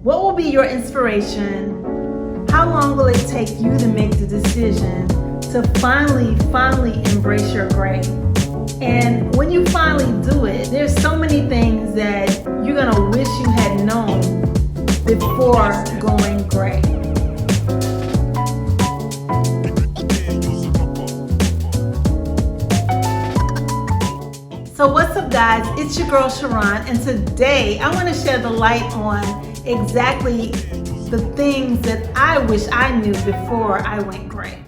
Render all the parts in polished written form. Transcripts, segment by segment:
What will be your inspiration? How long will it take you to make the decision to finally embrace your gray? And when you finally do it, there's so many things that you're gonna wish you had known before going gray. So what's up guys, it's your girl Sharon, and today I want to shed the light on exactly the things that I wish I knew before I went gray.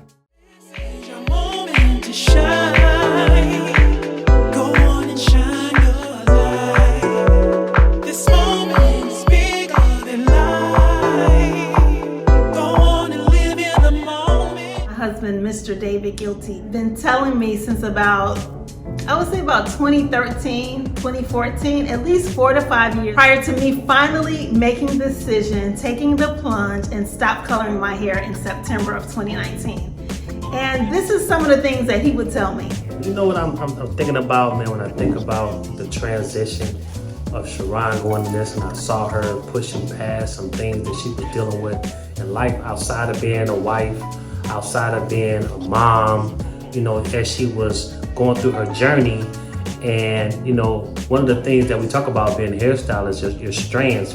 My husband, Mr. David Guilty, been telling me since I would say about 2013, 2014, at least 4 to 5 years prior to me finally making the decision, taking the plunge, and stop coloring my hair in September of 2019. And this is some of the things that he would tell me. You know what I'm thinking about, man, when I think about the transition of Sharon going to this, and I saw her pushing past some things that she was dealing with in life outside of being a wife, outside of being a mom, you know, as she was going through her journey. And you know, one of the things that we talk about being a hairstylist is your strands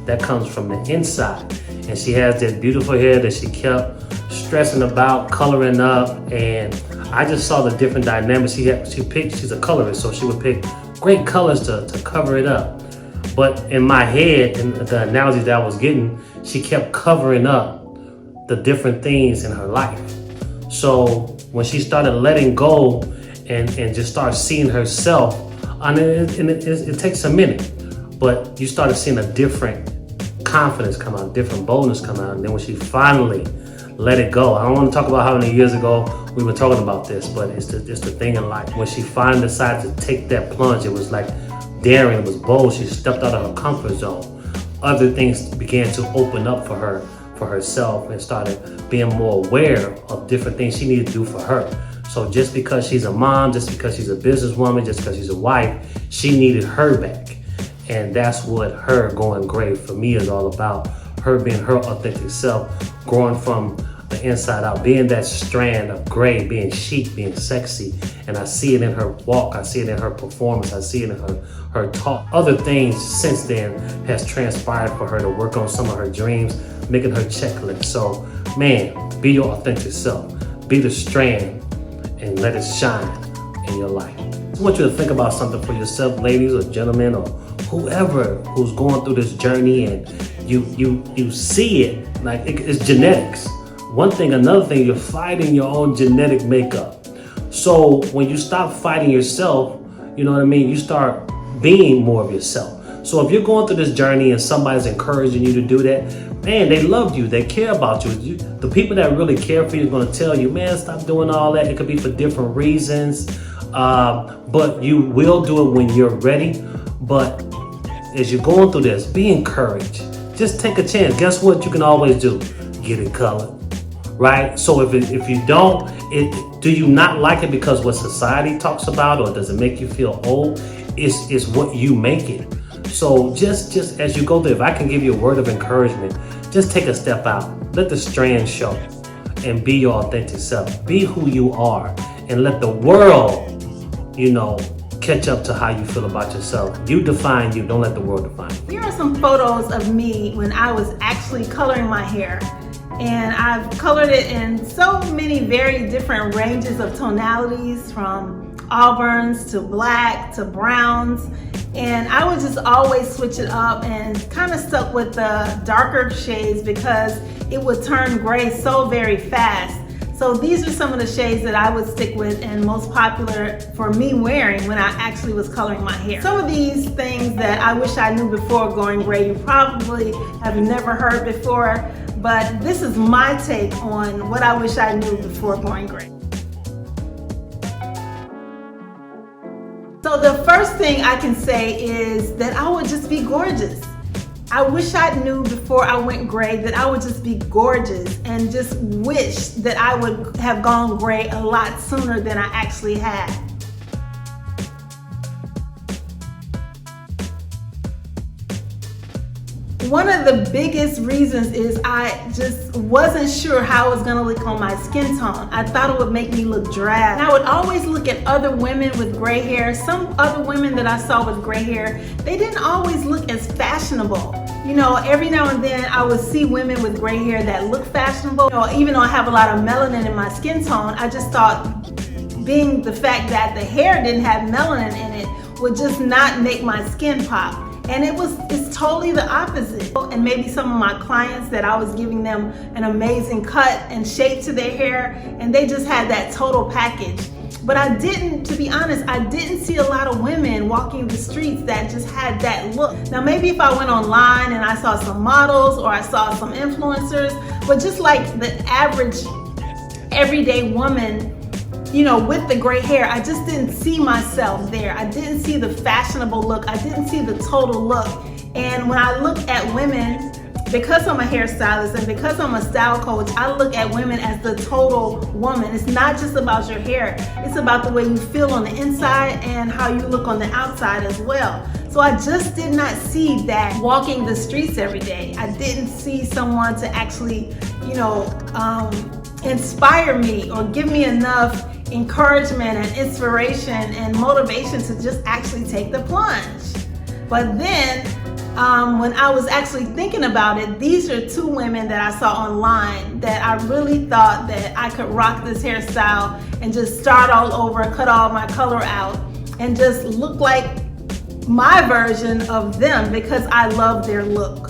that comes from the inside. And she has that beautiful hair that she kept stressing about coloring up, and I just saw the different dynamics. She's a colorist, so she would pick great colors to cover it up. But in my head, and the analogy that I was getting, she kept covering up the different things in her life. So when she started letting go and just start seeing herself, and it takes a minute, but you started seeing a different confidence come out, different boldness come out. And then when she finally let it go, I don't want to talk about how many years ago we were talking about this, but it's the thing in life. When she finally decided to take that plunge, it was like daring, it was bold. She stepped out of her comfort zone. Other things began to open up for her, for herself, and started being more aware of different things she needed to do for her. So just because she's a mom, just because she's a businesswoman, just because she's a wife, she needed her back. And that's what her going gray for me is all about. Her being her authentic self, growing from the inside out, being that strand of gray, being chic, being sexy. And I see it in her walk, I see it in her performance, I see it in her talk. Other things since then has transpired for her to work on some of her dreams, making her checklist. So man, be your authentic self, be the strand, and let it shine in your life. I want you to think about something for yourself, ladies or gentlemen, or whoever who's going through this journey, and you see it, like it's genetics. One thing, another thing, you're fighting your own genetic makeup. So when you stop fighting yourself, you know what I mean, you start being more of yourself. So if you're going through this journey and somebody's encouraging you to do that, man, they love you, they care about you. The people that really care for you is going to tell you, man, stop doing all that. It could be for different reasons, but you will do it when you're ready. But as you're going through this, be encouraged. Just take a chance. Guess what you can always do? Get it colored, right? So if you don't, do you not like it because what society talks about, or does it make you feel old? It's what you make it. So just as you go through, if I can give you a word of encouragement, just take a step out. Let the strand show and be your authentic self. Be who you are, and let the world, you know, catch up to how you feel about yourself. You define you, don't let the world define you. Here are some photos of me when I was actually coloring my hair. And I've colored it in so many very different ranges of tonalities, from auburns to black to browns. And I would just always switch it up and kind of stuck with the darker shades because it would turn gray so very fast. So these are some of the shades that I would stick with and most popular for me wearing when I actually was coloring my hair. Some of these things that I wish I knew before going gray, you probably have never heard before, but this is my take on what I wish I knew before going gray. So the first thing I can say is that I would just be gorgeous. I wish I knew before I went gray that I would just be gorgeous, and just wish that I would have gone gray a lot sooner than I actually had. One of the biggest reasons is I just wasn't sure how it was gonna look on my skin tone. I thought it would make me look drab. And I would always look at other women with gray hair. Some other women that I saw with gray hair, they didn't always look as fashionable. You know, every now and then I would see women with gray hair that look fashionable. You know, even though I have a lot of melanin in my skin tone, I just thought being the fact that the hair didn't have melanin in it would just not make my skin pop. And it's totally the opposite. And maybe some of my clients that I was giving them an amazing cut and shape to their hair, and they just had that total package. But to be honest, I didn't see a lot of women walking the streets that just had that look. Now maybe if I went online and I saw some models or I saw some influencers, but just like the average everyday woman, you know, with the gray hair, I just didn't see myself there. I didn't see the fashionable look. I didn't see the total look. And when I look at women, because I'm a hairstylist and because I'm a style coach, I look at women as the total woman. It's not just about your hair. It's about the way you feel on the inside and how you look on the outside as well. So I just did not see that walking the streets every day. I didn't see someone to actually, you know, inspire me or give me enough encouragement and inspiration and motivation to just actually take the plunge. But then when I was actually thinking about it, these are two women that I saw online that I really thought that I could rock this hairstyle and just start all over, cut all my color out, and just look like my version of them because I love their look.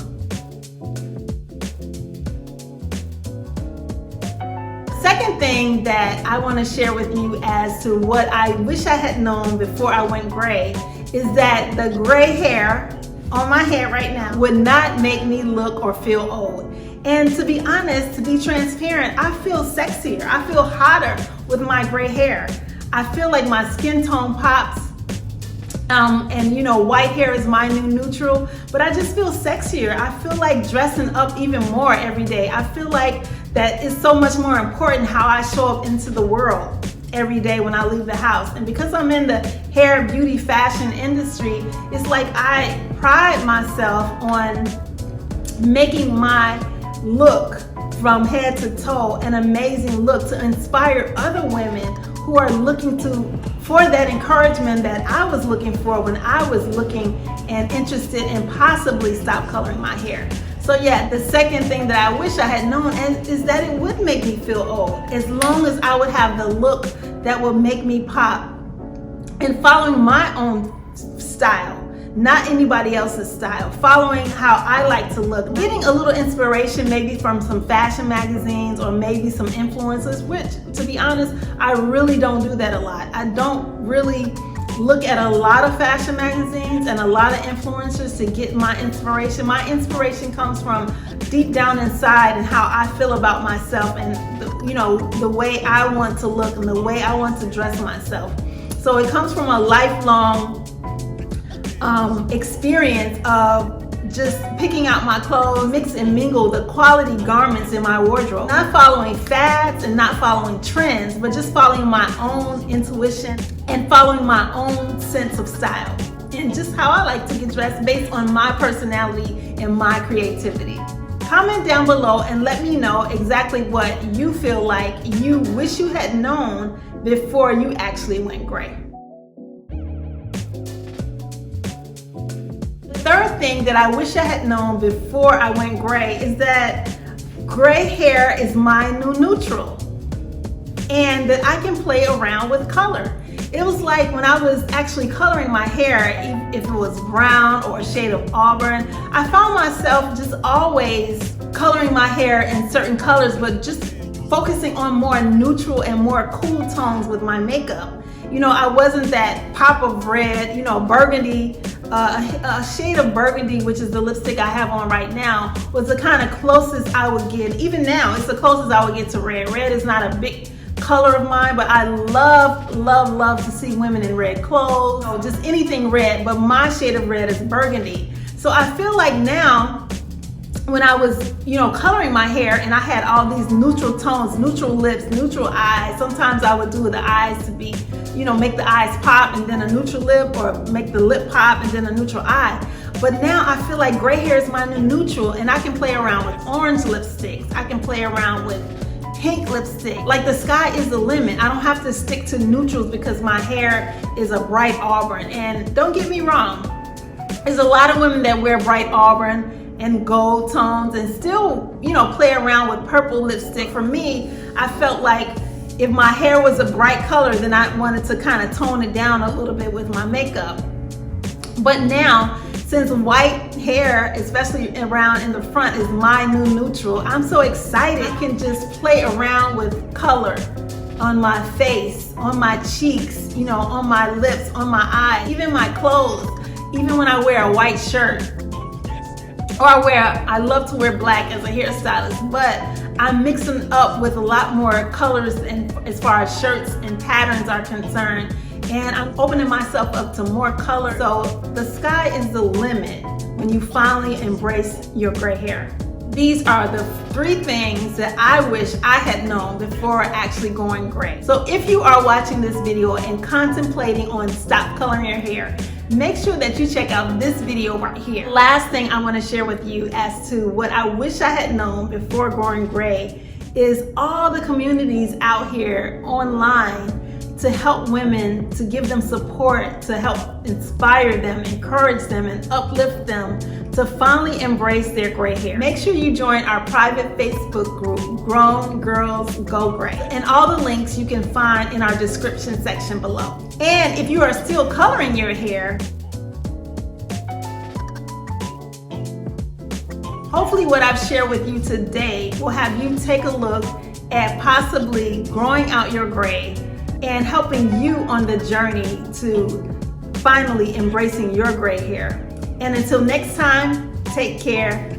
Second thing that I want to share with you as to what I wish I had known before I went gray is that the gray hair on my head right now would not make me look or feel old. And to be honest, to be transparent, I feel sexier. I feel hotter with my gray hair. I feel like my skin tone pops. And you know, white hair is my new neutral, but I just feel sexier. I feel like dressing up even more every day. I feel like that is so much more important how I show up into the world every day when I leave the house. And because I'm in the hair, beauty, fashion industry, it's like I pride myself on making my look from head to toe an amazing look to inspire other women who are looking for that encouragement that I was looking for when I was looking and interested in possibly stop coloring my hair. So yeah, the second thing that I wish I had known is that it would make me feel old, as long as I would have the look that would make me pop and following my own style, not anybody else's style, following how I like to look, getting a little inspiration maybe from some fashion magazines or maybe some influencers, which to be honest, I really don't do that a lot. I don't really look at a lot of fashion magazines and a lot of influencers to get my inspiration. My inspiration comes from deep down inside and how I feel about myself and the way I want to look and the way I want to dress myself. So it comes from a lifelong experience of just picking out my clothes, mix and mingle the quality garments in my wardrobe. Not following fads and not following trends, but just following my own intuition and following my own sense of style and just how I like to get dressed based on my personality and my creativity. Comment down below and let me know exactly what you feel like you wish you had known before you actually went gray. Third thing that I wish I had known before I went gray is that gray hair is my new neutral and that I can play around with color. It was like when I was actually coloring my hair, if it was brown or a shade of auburn, I found myself just always coloring my hair in certain colors, but just focusing on more neutral and more cool tones with my makeup. You know, I wasn't that pop of red, you know, burgundy. A shade of burgundy, which is the lipstick I have on right now, was the kind of closest I would get. Even now, it's the closest I would get to red. Red is not a big color of mine, but I love to see women in red clothes, or just anything red, but my shade of red is burgundy. So I feel like now, when I was, coloring my hair and I had all these neutral tones, neutral lips, neutral eyes, sometimes I would do the eyes to be, make the eyes pop and then a neutral lip, or make the lip pop and then a neutral eye. But now I feel like gray hair is my new neutral, and I can play around with orange lipsticks. I can play around with pink lipstick. Like, the sky is the limit. I don't have to stick to neutrals because my hair is a bright auburn. And don't get me wrong, there's a lot of women that wear bright auburn and gold tones and still, you know, play around with purple lipstick. For me, I felt like if my hair was a bright color, then I wanted to kind of tone it down a little bit with my makeup. But now, since white hair, especially around in the front, is my new neutral, I'm so excited. I can just play around with color on my face, on my cheeks, you know, on my lips, on my eyes, even my clothes. Even when I wear a white shirt, or I love to wear black as a hairstylist, but I'm mixing up with a lot more colors and as far as shirts and patterns are concerned, and I'm opening myself up to more color. So the sky is the limit when you finally embrace your gray hair. These are the 3 things that I wish I had known before actually going gray. So if you are watching this video and contemplating on stop coloring your hair, make sure that you check out this video right here. Last thing I want to share with you as to what I wish I had known before going gray is all the communities out here online to help women, to give them support, to help inspire them, encourage them, and uplift them to finally embrace their gray hair. Make sure you join our private Facebook group, Grown Girls Go Gray. And all the links you can find in our description section below. And if you are still coloring your hair, hopefully what I've shared with you today will have you take a look at possibly growing out your gray and helping you on the journey to finally embracing your gray hair. And until next time, take care.